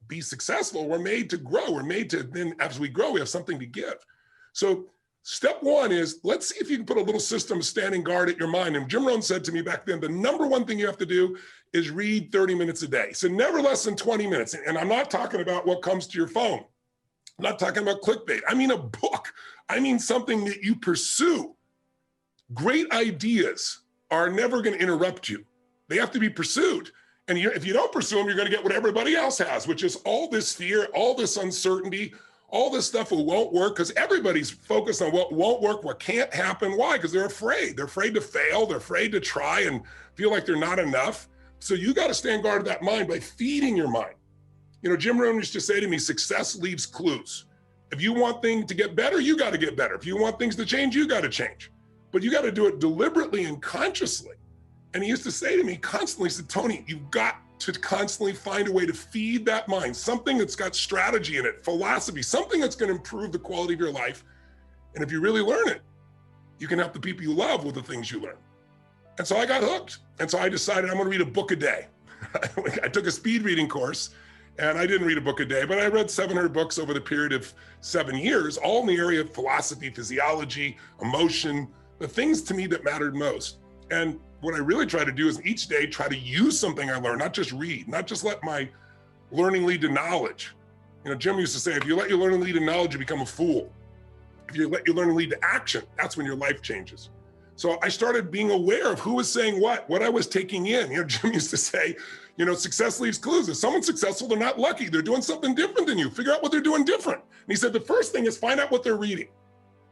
be successful. We're made to grow. We're made to, then as we grow, we have something to give. So step one is, let's see if you can put a little system of standing guard at your mind. And Jim Rohn said to me back then, the number one thing you have to do is read 30 minutes a day. So never less than 20 minutes. And I'm not talking about what comes to your phone. I'm not talking about clickbait. I mean a book. I mean something that you pursue. Great ideas are never going to interrupt you. They have to be pursued. And if you don't pursue them, you're going to get what everybody else has, which is all this fear, all this uncertainty, all this stuff that won't work, because everybody's focused on what won't work, what can't happen. Why? Because they're afraid. They're afraid to fail. They're afraid to try and feel like they're not enough. So you got to stand guard of that mind by feeding your mind. Jim Rohn used to say to me, success leaves clues. If you want things to get better, you got to get better. If you want things to change, you got to change. But you got to do it deliberately and consciously. And he used to say to me constantly, he said, Tony, you've got to constantly find a way to feed that mind, something that's got strategy in it, philosophy, something that's going to improve the quality of your life. And if you really learn it, you can help the people you love with the things you learn. And so I got hooked. And so I decided I'm going to read a book a day. I took a speed reading course, and I didn't read a book a day, but I read 700 books over the period of 7 years, all in the area of philosophy, physiology, emotion, the things to me that mattered most. And what I really try to do is each day try to use something I learned, not just read, not just let my learning lead to knowledge. Jim used to say, if you let your learning lead to knowledge, you become a fool. If you let your learning lead to action, that's when your life changes. So I started being aware of who was saying what I was taking in. Jim used to say, success leaves clues. If someone's successful, they're not lucky. They're doing something different than you. Figure out what they're doing different. And he said, the first thing is find out what they're reading.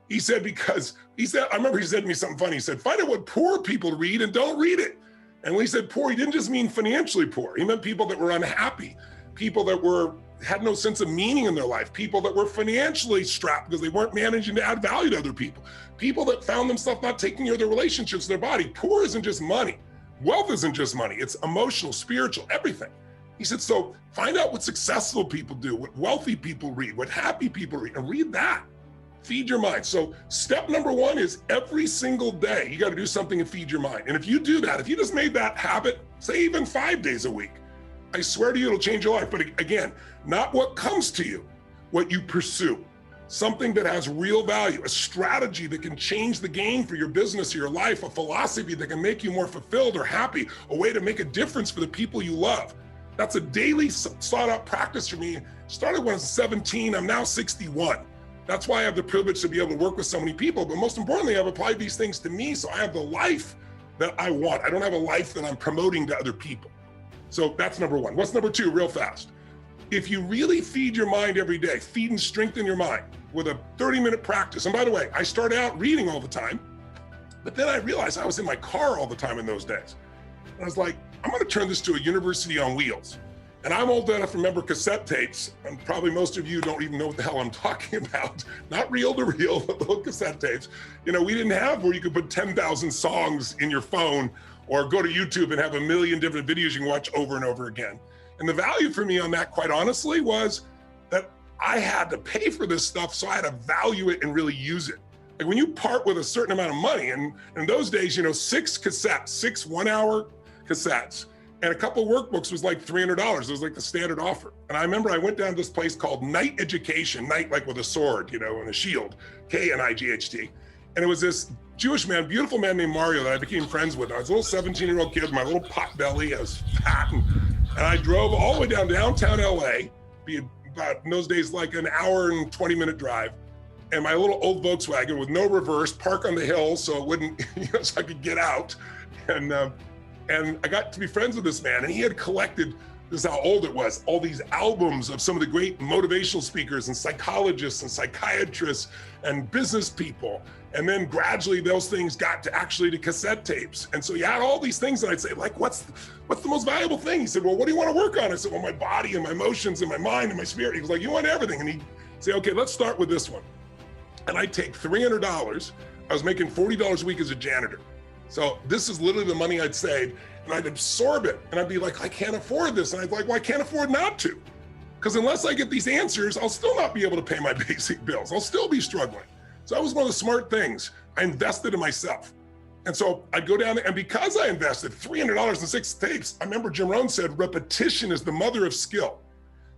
He said, I remember he said to me something funny. He said, find out what poor people read and don't read it. And when he said poor, he didn't just mean financially poor. He meant people that were unhappy, people that had no sense of meaning in their life, people that were financially strapped because they weren't managing to add value to other people, people that found themselves not taking care of their relationships, their body. Poor isn't just money. Wealth isn't just money. It's emotional, spiritual, everything. He said, so find out what successful people do, what wealthy people read, what happy people read, and read that. Feed your mind. So step number one is every single day, you got to do something to feed your mind. And if you do that, if you just made that habit, say even 5 days a week, I swear to you, it'll change your life. But again, not what comes to you, what you pursue, something that has real value, a strategy that can change the game for your business or your life, a philosophy that can make you more fulfilled or happy, a way to make a difference for the people you love. That's a daily sought out practice for me. Started when I was 17, I'm now 61. That's why I have the privilege to be able to work with so many people. But most importantly, I've applied these things to me, so I have the life that I want. I don't have a life that I'm promoting to other people. So that's number one. What's number two, real fast? If you really feed your mind every day, feed and strengthen your mind with a 30-minute practice. And by the way, I started out reading all the time, but then I realized I was in my car all the time in those days. And I was like, I'm going to turn this to a university on wheels. And I'm old enough to remember cassette tapes, and probably most of you don't even know what the hell I'm talking about. Not reel to reel, but little cassette tapes. We didn't have where you could put 10,000 songs in your phone or go to YouTube and have a million different videos you can watch over and over again. And the value for me on that, quite honestly, was that I had to pay for this stuff, so I had to value it and really use it. Like when you part with a certain amount of money, and in those days, 6 cassettes, 6 1-hour cassettes, and a couple of workbooks was like $300. It was like the standard offer. And I remember I went down to this place called Knight Education, Knight like with a sword, and a shield, Knight. And it was this Jewish man, beautiful man named Mario that I became friends with. I was a little 17-year-old kid, my little pot belly, I was fat. And I drove all the way down downtown LA, be about in those days like an hour and 20-minute drive. And my little old Volkswagen with no reverse, park on the hill so it wouldn't, so I could get out. And I got to be friends with this man, and he had collected, this is how old it was, all these albums of some of the great motivational speakers and psychologists and psychiatrists and business people. And then gradually those things got to actually to cassette tapes. And so he had all these things, and I'd say, like, what's the most valuable thing? He said, well, what do you want to work on? I said, well, my body and my emotions and my mind and my spirit. He was like, you want everything. And he'd say, okay, let's start with this one. And I'd take $300. I was making $40 a week as a janitor. So this is literally the money I'd save, and I'd absorb it. And I'd be like, I can't afford this. And I'd be like, well, I can't afford not to. Because unless I get these answers, I'll still not be able to pay my basic bills. I'll still be struggling. So that was one of the smart things. I invested in myself. And so I'd go down there, and because I invested $300 in 6 tapes, I remember Jim Rohn said, repetition is the mother of skill.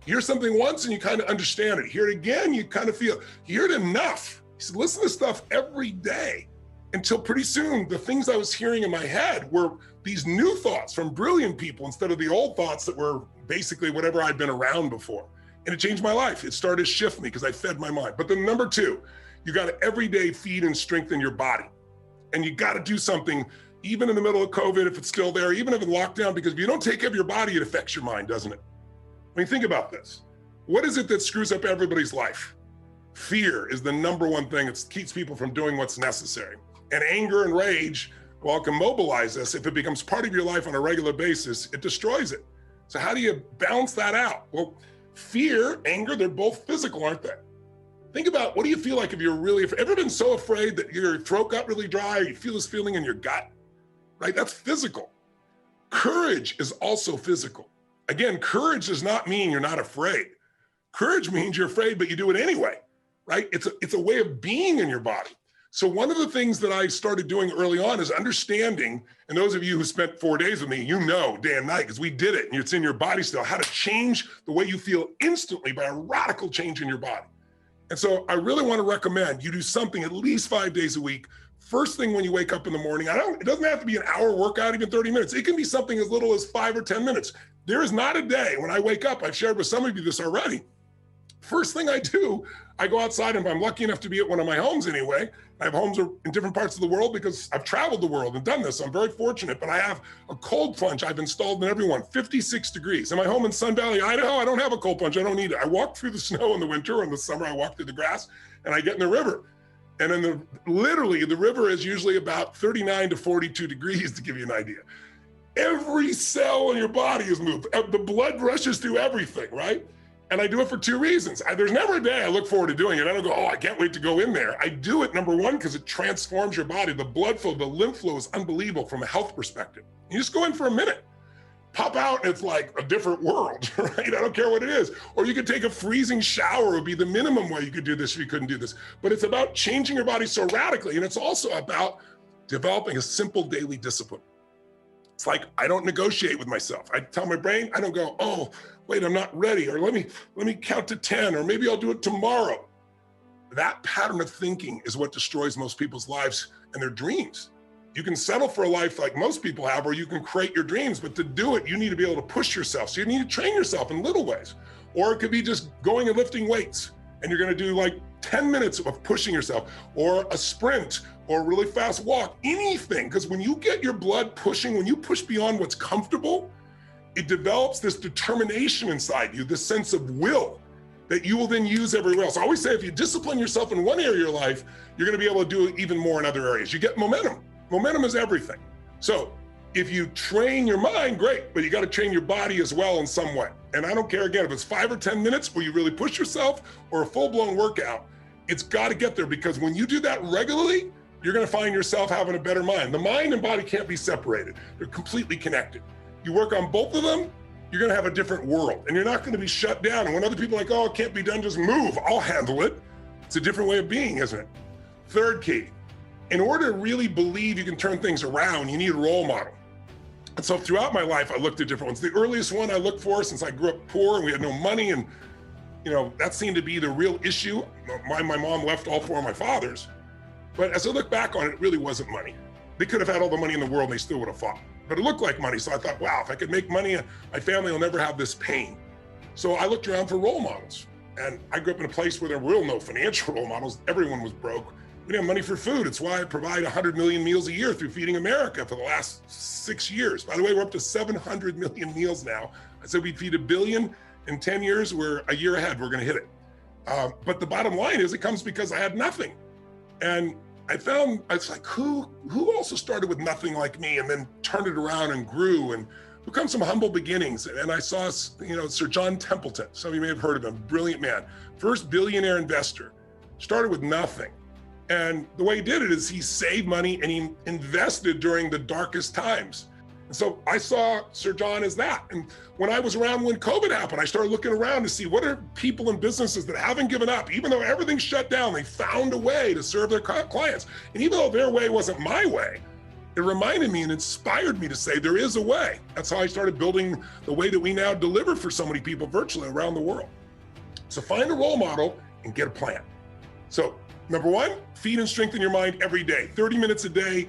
hear something once and you kind of understand it. Hear it again, you kind of feel, you hear it enough. He said, listen to stuff every day until pretty soon the things I was hearing in my head were these new thoughts from brilliant people instead of the old thoughts that were basically whatever I'd been around before. And it changed my life. It started to shift me because I fed my mind. But then number two, you got to every day feed and strengthen your body. And you got to do something, even in the middle of COVID, if it's still there, even if it's lockdown, because if you don't take care of your body, it affects your mind, doesn't it? I mean, think about this. What is it that screws up everybody's life? Fear is the number one thing that keeps people from doing what's necessary. And anger and rage, while it can mobilize us, if it becomes part of your life on a regular basis, it destroys it. So how do you balance that out? Well, fear, anger, they're both physical, aren't they? Think about, what do you feel like if you're really, ever been so afraid that your throat got really dry, or you feel this feeling in your gut, right? That's physical. Courage is also physical. Again, courage does not mean you're not afraid. Courage means you're afraid, but you do it anyway, right? It's a way of being in your body. So one of the things that I started doing early on is understanding, and those of you who spent 4 days with me, you know day and night, because we did it, and it's in your body still, how to change the way you feel instantly by a radical change in your body. And so I really want to recommend you do something at least 5 days a week. First thing when you wake up in the morning, it doesn't have to be an hour workout, even 30 minutes. It can be something as little as 5 or 10 minutes. There is not a day when I wake up, I've shared with some of you this already. First thing I do, I go outside, and if I'm lucky enough to be at one of my homes anyway, I have homes in different parts of the world because I've traveled the world and done this. So I'm very fortunate, but I have a cold plunge I've installed in everyone, 56 degrees. In my home in Sun Valley, Idaho, I don't have a cold plunge. I don't need it. I walk through the snow in the winter, or in the summer, I walk through the grass, and I get in the river. And literally, the river is usually about 39 to 42 degrees, to give you an idea. Every cell in your body is moved. The blood rushes through everything, right? And I do it for two reasons. There's never a day I look forward to doing it. I don't go, oh, I can't wait to go in there. I do it, number one, because it transforms your body. The blood flow, the lymph flow is unbelievable from a health perspective. You just go in for a minute, pop out, and it's like a different world, right? I don't care what it is. Or you could take a freezing shower, would be the minimum way you could do this if you couldn't do this. But it's about changing your body so radically. And it's also about developing a simple daily discipline. It's like, I don't negotiate with myself. I tell my brain, I don't go, oh, wait, I'm not ready, or let me count to 10, or maybe I'll do it tomorrow. That pattern of thinking is what destroys most people's lives and their dreams. You can settle for a life like most people have, or you can create your dreams, but to do it, you need to be able to push yourself. So you need to train yourself in little ways. Or it could be just going and lifting weights, and you're gonna do like 10 minutes of pushing yourself, or a sprint, or a really fast walk, anything. Because when you get your blood pushing, when you push beyond what's comfortable, it develops this determination inside you, this sense of will that you will then use everywhere else. I always say, if you discipline yourself in one area of your life, you're gonna be able to do it even more in other areas. You get momentum. Momentum is everything. So if you train your mind, great, but you gotta train your body as well in some way. And I don't care, again, if it's 5 or 10 minutes where you really push yourself, or a full-blown workout, it's gotta get there, because when you do that regularly, you're gonna find yourself having a better mind. The mind and body can't be separated. They're completely connected. You work on both of them, you're gonna have a different world, and you're not gonna be shut down. And when other people are like, oh, it can't be done, just move, I'll handle it. It's a different way of being, isn't it? Third key, in order to really believe you can turn things around, you need a role model. And so throughout my life, I looked at different ones. The earliest one I looked for, since I grew up poor and we had no money, and that seemed to be the real issue. My mom left all 4 of my fathers. But as I look back on it, it really wasn't money. They could have had all the money in the world and they still would have fought. But it looked like money. So I thought, wow, if I could make money, my family will never have this pain. So I looked around for role models. And I grew up in a place where there were no financial role models. Everyone was broke. We didn't have money for food. It's why I provide 100 million meals a year through Feeding America for the last 6 years. By the way, we're up to 700 million meals now. I said we'd feed 1 billion in 10 years. We're a year ahead. We're gonna hit it. But the bottom line is, it comes because I had nothing. And I found, it's like, who also started with nothing like me and then turned it around and grew and come some humble beginnings. And I saw, Sir John Templeton. Some of you may have heard of him, brilliant man. First billionaire investor, started with nothing. And the way he did it is he saved money and he invested during the darkest times. And so I saw Sir John as that. And when I was around when COVID happened, I started looking around to see what are people and businesses that haven't given up. Even though everything's shut down, they found a way to serve their clients. And even though their way wasn't my way, it reminded me and inspired me to say there is a way. That's how I started building the way that we now deliver for so many people virtually around the world. So find a role model and get a plan. So number one, feed and strengthen your mind every day, 30 minutes a day.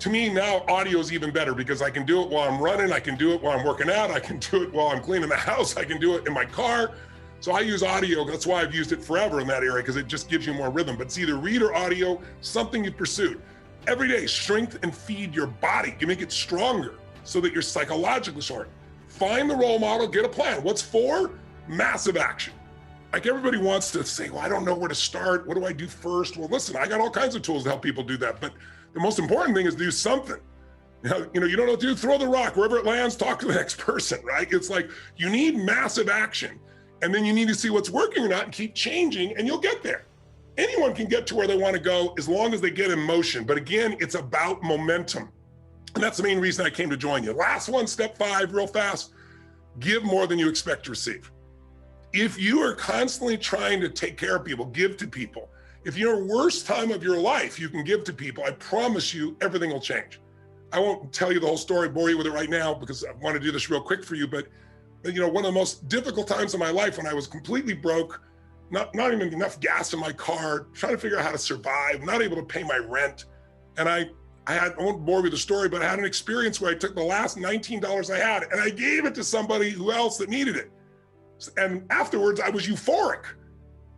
To me now, audio is even better because I can do it while I'm running. I can do it while I'm working out. I can do it while I'm cleaning the house. I can do it in my car. So I use audio. That's why I've used it forever in that area, because it just gives you more rhythm. But it's either read or audio, something you've pursued. Every day, strength and feed your body. You make it stronger so that you're psychologically stronger. Find the role model, get a plan. What's for? Massive action. Like everybody wants to say, well, I don't know where to start. What do I do first? Well, listen, I got all kinds of tools to help people do that. But the most important thing is do something. You don't know what to do, throw the rock. Wherever it lands, talk to the next person, right? It's like you need massive action. And then you need to see what's working or not and keep changing, and you'll get there. Anyone can get to where they want to go as long as they get in motion. But again, it's about momentum. And that's the main reason I came to join you. Last one, step 5, real fast. Give more than you expect to receive. If you are constantly trying to take care of people, give to people, if you're worst time of your life, you can give to people, I promise you everything will change. I won't tell you the whole story, bore you with it right now, because I want to do this real quick for you. But one of the most difficult times of my life when I was completely broke, not even enough gas in my car, trying to figure out how to survive, not able to pay my rent. And I won't bore you with the story, but I had an experience where I took the last $19 I had and I gave it to somebody who else that needed it. And afterwards I was euphoric.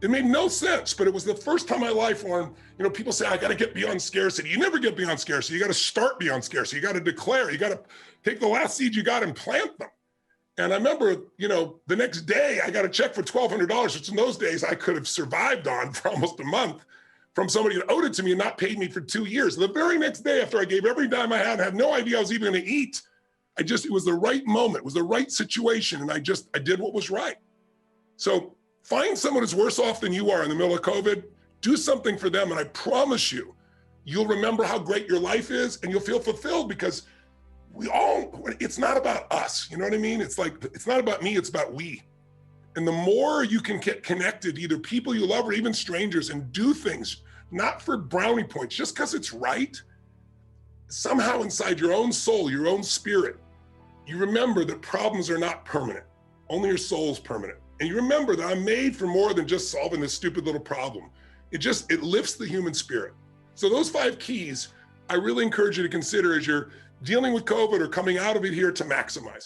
It made no sense, but it was the first time in my life when, people say, I got to get beyond scarcity. You never get beyond scarcity. You got to start beyond scarcity. You got to declare, you got to take the last seed you got and plant them. And I remember, the next day I got a check for $1,200, which in those days I could have survived on for almost a month from somebody that owed it to me and not paid me for 2 years. The very next day after I gave every dime I had no idea I was even going to eat. It was the right moment. It was the right situation. And I did what was right. So find someone who's worse off than you are in the middle of COVID, do something for them. And I promise you, you'll remember how great your life is and you'll feel fulfilled, because it's not about us. You know what I mean? It's like, it's not about me, it's about we. And the more you can get connected, either people you love or even strangers, and do things, not for brownie points, just because it's right, somehow inside your own soul, your own spirit, you remember that problems are not permanent. Only your soul's permanent. And you remember that I'm made for more than just solving this stupid little problem. It lifts the human spirit. So those 5 keys, I really encourage you to consider as you're dealing with COVID or coming out of it here to maximize.